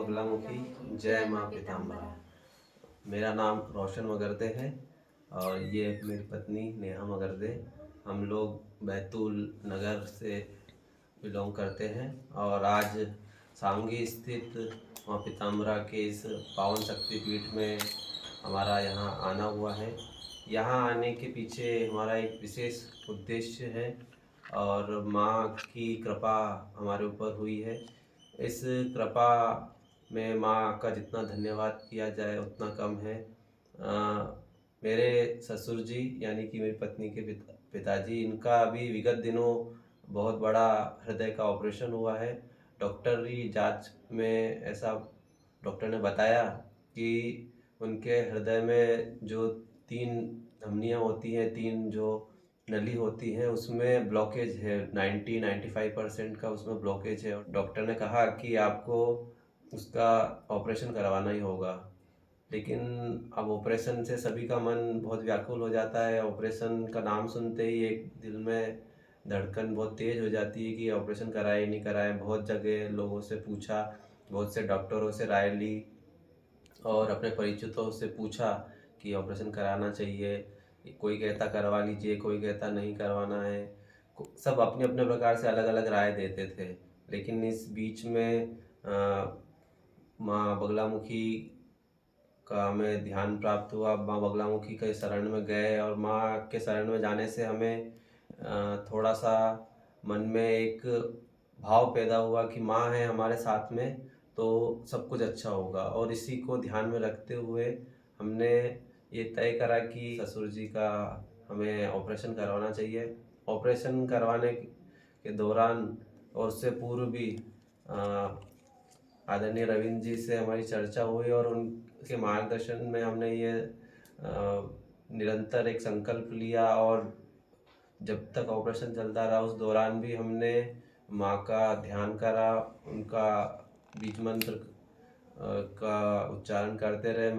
बगलामुखी, जय माँ पीताम्बरा। मेरा नाम रोशन मगरदे है और ये मेरी पत्नी नेहा मगरदे। हम लोग बैतूल नगर से बिलोंग करते हैं और आज सांगी स्थित माँ पीताम्बरा के इस पावन शक्तिपीठ में हमारा यहाँ आना हुआ है। यहाँ आने के पीछे हमारा एक विशेष उद्देश्य है और माँ की कृपा हमारे ऊपर हुई है। इस कृपा में माँ का जितना धन्यवाद किया जाए उतना कम है। मेरे ससुर जी यानी कि मेरी पत्नी के पिताजी, इनका अभी विगत दिनों बहुत बड़ा हृदय का ऑपरेशन हुआ है। डॉक्टरी जांच में ऐसा डॉक्टर ने बताया कि उनके हृदय में जो 3 धमनियाँ होती हैं, 3 जो नली होती है उसमें ब्लॉकेज है। 90-95% का उसमें ब्लॉकेज है और डॉक्टर ने कहा कि आपको उसका ऑपरेशन करवाना ही होगा। लेकिन अब ऑपरेशन से सभी का मन बहुत व्याकुल हो जाता है। ऑपरेशन का नाम सुनते ही एक दिल में धड़कन बहुत तेज़ हो जाती है कि ऑपरेशन कराए नहीं कराए। बहुत जगह लोगों से पूछा, बहुत से डॉक्टरों से राय ली और अपने परिचितों से पूछा कि ऑपरेशन कराना चाहिए। कोई कहता करवा लीजिए, कोई कहता नहीं करवाना है। सब अपने अपने प्रकार से अलग अलग राय देते थे। लेकिन इस बीच में माँ बगलामुखी का हमें ध्यान प्राप्त हुआ। माँ बगलामुखी के शरण में गए और माँ के शरण में जाने से हमें थोड़ा सा मन में एक भाव पैदा हुआ कि माँ है हमारे साथ में तो सब कुछ अच्छा होगा। और इसी को ध्यान में रखते हुए हमने ये तय करा कि ससुर जी का हमें ऑपरेशन करवाना चाहिए। ऑपरेशन करवाने के दौरान और उससे पूर्व भी आदरणीय रविंद्र जी से हमारी चर्चा हुई और उनके मार्गदर्शन में हमने ये निरंतर एक संकल्प लिया और जब तक ऑपरेशन चलता रहा उस दौरान भी हमने माँ का ध्यान करा, उनका बीज मंत्र का उच्चारण करते रहे।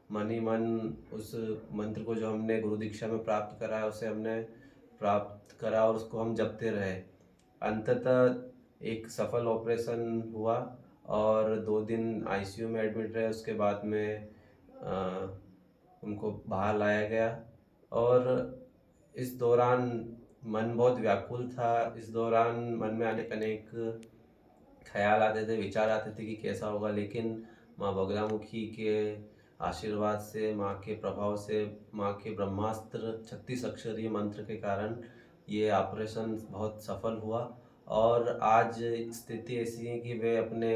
मन ही मन उस मंत्र को जो हमने गुरु दीक्षा में प्राप्त करा है उसे हमने प्राप्त करा और उसको हम जपते रहे। अंततः एक सफल ऑपरेशन हुआ और 2 दिन आईसीयू में एडमिट रहे। उसके बाद में उनको बाहर लाया गया और इस दौरान मन बहुत व्याकुल था। इस दौरान मन में अनेक ख्याल आते थे, विचार आते थे कि कैसा होगा। लेकिन माँ बगलामुखी के आशीर्वाद से, माँ के प्रभाव से, माँ के ब्रह्मास्त्र 36 अक्षरीय मंत्र के कारण ये ऑपरेशन बहुत सफल हुआ और आज स्थिति ऐसी है कि वे अपने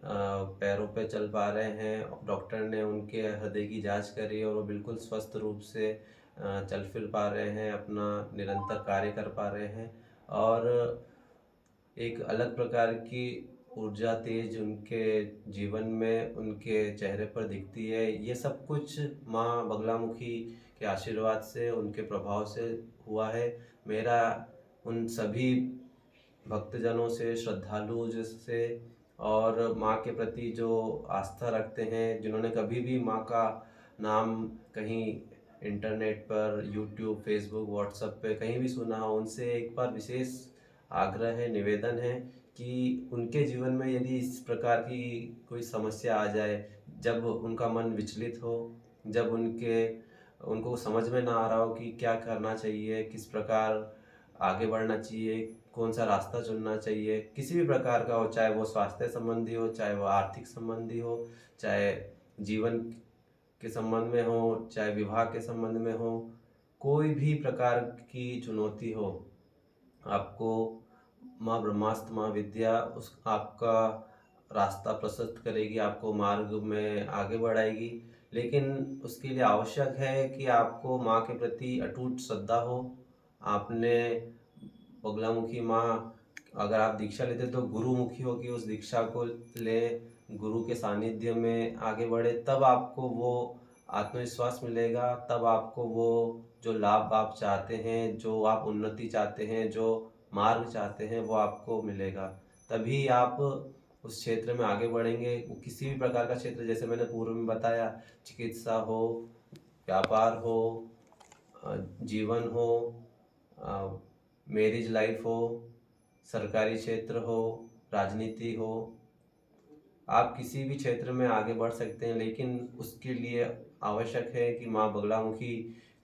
पैरों पे चल पा रहे हैं। डॉक्टर ने उनके हृदय की जांच करी और वो बिल्कुल स्वस्थ रूप से चल फिर पा रहे हैं, अपना निरंतर कार्य कर पा रहे हैं और एक अलग प्रकार की ऊर्जा तेज उनके जीवन में, उनके चेहरे पर दिखती है। ये सब कुछ माँ बगलामुखी के आशीर्वाद से, उनके प्रभाव से हुआ है। मेरा उन सभी भक्तजनों से, श्रद्धालु जिससे और माँ के प्रति जो आस्था रखते हैं, जिन्होंने कभी भी माँ का नाम कहीं इंटरनेट पर, यूट्यूब, फेसबुक, व्हाट्सएप पे कहीं भी सुना हो, उनसे एक बार विशेष आग्रह है, निवेदन है कि उनके जीवन में यदि इस प्रकार की कोई समस्या आ जाए, जब उनका मन विचलित हो, जब उनको समझ में ना आ रहा हो कि क्या करना चाहिए, किस प्रकार आगे बढ़ना चाहिए, कौन सा रास्ता चुनना चाहिए, किसी भी प्रकार का हो, चाहे वो स्वास्थ्य संबंधी हो, चाहे वो आर्थिक संबंधी हो, चाहे जीवन के संबंध में हो, चाहे विवाह के संबंध में हो, कोई भी प्रकार की चुनौती हो, आपको माँ ब्रह्मास्त्र, माँ विद्या उस आपका रास्ता प्रशस्त करेगी, आपको मार्ग में आगे बढ़ाएगी। लेकिन उसके लिए आवश्यक है कि आपको माँ के प्रति अटूट श्रद्धा हो। आपने बगलामुखी माँ, अगर आप दीक्षा लेते तो गुरुमुखी होगी, उस दीक्षा को लें, गुरु के सानिध्य में आगे बढ़े, तब आपको वो आत्मविश्वास मिलेगा, तब आपको वो जो लाभ आप चाहते हैं, जो आप उन्नति चाहते हैं, जो मार्ग चाहते हैं, वो आपको मिलेगा। तभी आप उस क्षेत्र में आगे बढ़ेंगे। वो किसी भी प्रकार का क्षेत्र, जैसे मैंने पूर्व में बताया, चिकित्सा हो, व्यापार हो, जीवन हो, मैरिज लाइफ हो, सरकारी क्षेत्र हो, राजनीति हो, आप किसी भी क्षेत्र में आगे बढ़ सकते हैं, लेकिन उसके लिए आवश्यक है कि माँ बगलामुखी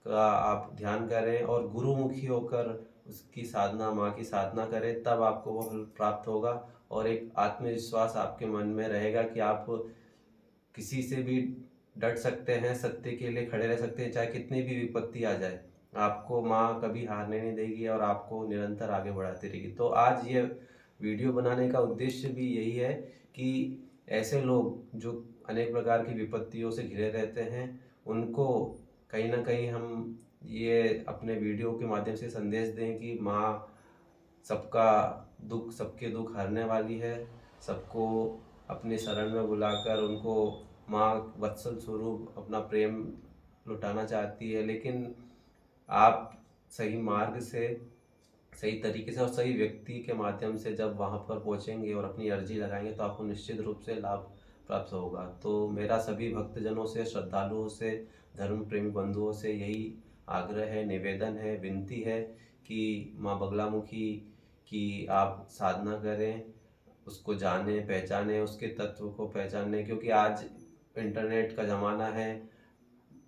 का आप ध्यान करें और गुरुमुखी होकर उसकी साधना, माँ की साधना करें, तब आपको वो फल प्राप्त होगा। और एक आत्मविश्वास आपके मन में रहेगा कि आप किसी से भी डट सकते हैं, सत्य के लिए खड़े रह सकते हैं, चाहे कितनी भी विपत्ति आ जाए। आपको माँ कभी हारने नहीं देगी और आपको निरंतर आगे बढ़ाती रहेगी। तो आज ये वीडियो बनाने का उद्देश्य भी यही है कि ऐसे लोग जो अनेक प्रकार की विपत्तियों से घिरे रहते हैं, उनको कहीं ना कहीं हम ये अपने वीडियो के माध्यम से संदेश दें कि माँ सबका दुख, सबके दुख हरने वाली है। सबको अपने शरण में बुलाकर उनको माँ वत्सल स्वरूप अपना प्रेम लुटाना चाहती है। लेकिन आप सही मार्ग से, सही तरीके से और सही व्यक्ति के माध्यम से जब वहाँ पर पहुँचेंगे और अपनी अर्जी लगाएंगे, तो आपको निश्चित रूप से लाभ प्राप्त होगा। तो मेरा सभी भक्तजनों से, श्रद्धालुओं से, धर्म प्रेमी बंधुओं से यही आग्रह है, निवेदन है, विनती है कि माँ बगलामुखी की आप साधना करें, उसको जानें, पहचानें, उसके तत्व को पहचानें। क्योंकि आज इंटरनेट का ज़माना है,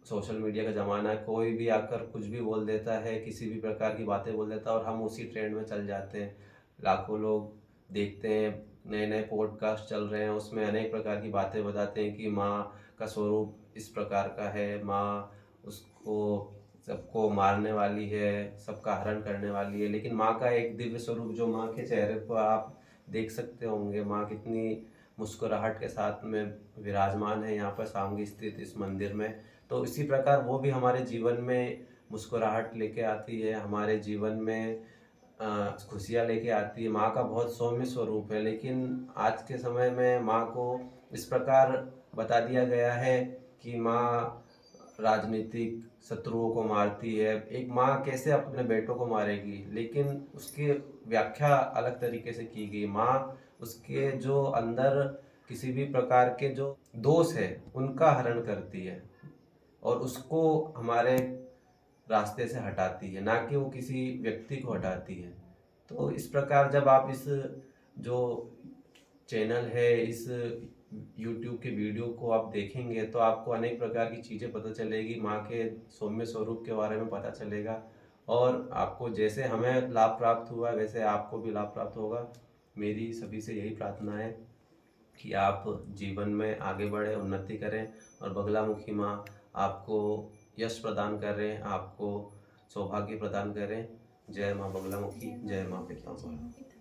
सोशल मीडिया का ज़माना है, कोई भी आकर कुछ भी बोल देता है, किसी भी प्रकार की बातें बोल देता है और हम उसी ट्रेंड में चल जाते हैं। लाखों लोग देखते हैं, नए नए पॉडकास्ट चल रहे हैं, उसमें अनेक प्रकार की बातें बताते हैं कि माँ का स्वरूप इस प्रकार का है, माँ उसको सबको मारने वाली है, सबका हरण करने वाली है। लेकिन माँ का एक दिव्य स्वरूप जो माँ के चेहरे पर आप देख सकते होंगे, माँ कितनी मुस्कुराहट के साथ में विराजमान है यहाँ पर सामने स्थित इस मंदिर में। तो इसी प्रकार वो भी हमारे जीवन में मुस्कुराहट लेके आती है, हमारे जीवन में खुशियाँ लेके आती है। माँ का बहुत सौम्य स्वरूप है, लेकिन आज के समय में माँ को इस प्रकार बता दिया गया है कि माँ राजनीतिक शत्रुओं को मारती है। एक माँ कैसे अपने बेटों को मारेगी, लेकिन उसकी व्याख्या अलग तरीके से की गई। माँ उसके जो अंदर किसी भी प्रकार के जो दोष है उनका हरण करती है और उसको हमारे रास्ते से हटाती है, ना कि वो किसी व्यक्ति को हटाती है। तो इस प्रकार जब आप इस जो चैनल है, इस यूट्यूब के वीडियो को आप देखेंगे, तो आपको अनेक प्रकार की चीज़ें पता चलेगी, माँ के सौम्य स्वरूप के बारे में पता चलेगा और आपको जैसे हमें लाभ प्राप्त हुआ वैसे आपको भी लाभ प्राप्त होगा। मेरी सभी से यही प्रार्थना है कि आप जीवन में आगे बढ़ें, उन्नति करें और बगलामुखी माँ आपको यश प्रदान करें, आपको सौभाग्य प्रदान करें। जय माँ बगलामुखी, जय माँ पिताम्बर।